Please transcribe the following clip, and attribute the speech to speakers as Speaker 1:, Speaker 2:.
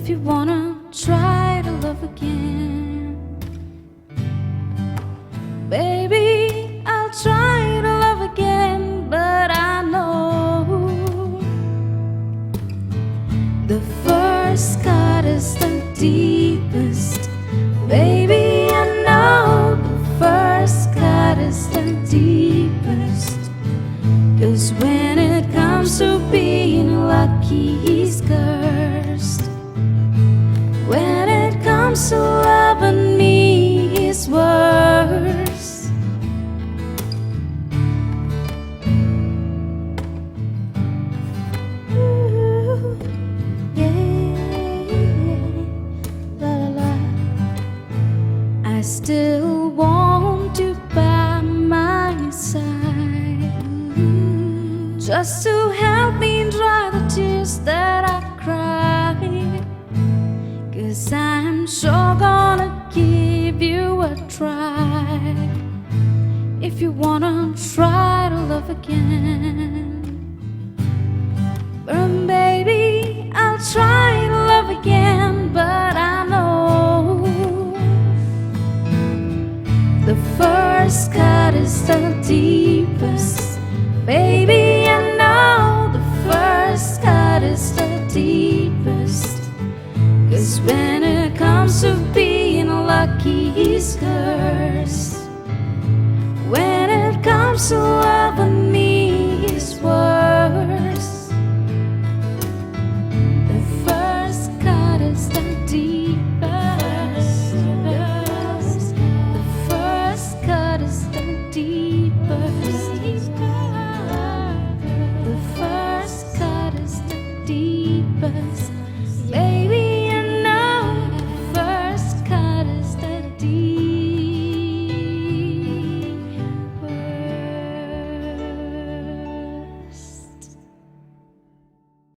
Speaker 1: if you wanna try to love again. Baby, I'll try to love again, but I know the first cut is the deepest. Baby, I know the first cut is the deepest. 'Cause when it comes to being lucky, he's cursed. When it comes to loving me, he's worse. Ooh, yeah, la la la. I still want you by my side, just to help me dry the tears that I cried. 'Cause I'm sure gonna give you a try, if you wanna try to love again. But baby, I'll try to love again, but I know the first cut is the deepest. Baby, I know the first cut is the deepest. 'Cause when it comes to being lucky, he's cursed. When it comes to loving